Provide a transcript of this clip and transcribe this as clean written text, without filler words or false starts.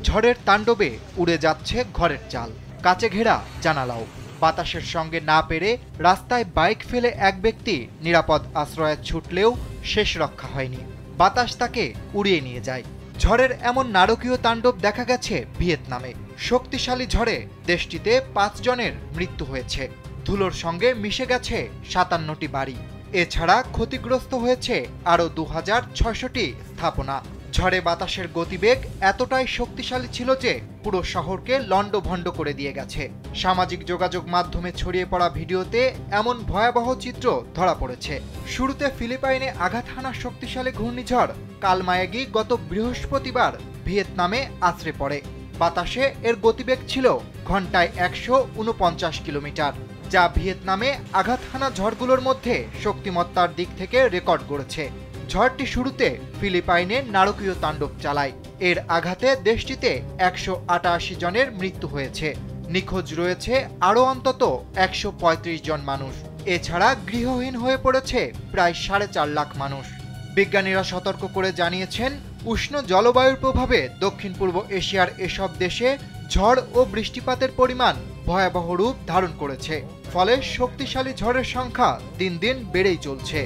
ঝড়ের তাণ্ডবে উড়ে যাচ্ছে ঘরের চাল, কাচে ঘেরা জানালাও। বাতাসের সঙ্গে না পেরে রাস্তায় বাইক ফেলে এক ব্যক্তি নিরাপদ আশ্রয়ে ছুটলেও শেষ রক্ষা হয়নি। বাতাস তাকে উড়িয়ে নিয়ে যায়। ঝড়ের এমন নারকীয় তাণ্ডব দেখা গেছে ভিয়েতনামে। শক্তিশালী ঝড়ে দেশটিতে ৫ জনের মৃত্যু হয়েছে। ধুলোর সঙ্গে মিশে গেছে ৫৭টি বাড়ি। এছাড়া ক্ষতিগ্রস্ত হয়েছে আরও ২৬০০টি স্থাপনা। ঝড়ে বাতাসের গতিবেগ এতটাই শক্তিশালী ছিল যে পুরো শহরকে লণ্ডভণ্ড করে দিয়ে গেছে। সামাজিক যোগাযোগ মাধ্যমে ছড়িয়ে পড়া ভিডিওতে এমন ভয়াবহ চিত্র ধরা পড়েছে। শুরুতে ফিলিপাইনে আঘাত হানা শক্তিশালী ঘূর্ণিঝড় কালমায়াগি গত বৃহস্পতিবার ভিয়েতনামে আছড়ে পড়ে। বাতাসে এর গতিবেগ ছিল ঘন্টায় ১৪৯ কিলোমিটার, যা ভিয়েতনামে আঘাত হানা ঝড়গুলোর মধ্যে শক্তিমত্তার দিক থেকে রেকর্ড গড়েছে। ঝড়টি শুরুতে ফিলিপাইনে নারকীয় তাণ্ডব চালায়। এর আঘাতে দেশটিতে ১৮৮ জনের মৃত্যু হয়েছে। নিখোঁজ রয়েছে আরও অন্তত ১৩৫ জন মানুষ। এছাড়া গৃহহীন হয়ে পড়েছে প্রায় ৪.৫ লাখ মানুষ। বিজ্ঞানীরা সতর্ক করে জানিয়েছেন, উষ্ণ জলবায়ুর প্রভাবে দক্ষিণ পূর্ব এশিয়ার এসব দেশে ঝড় ও বৃষ্টিপাতের পরিমাণ ভয়াবহ রূপ ধারণ করেছে। ফলে শক্তিশালী ঝড়ের সংখ্যা দিন দিন বেড়েই চলছে।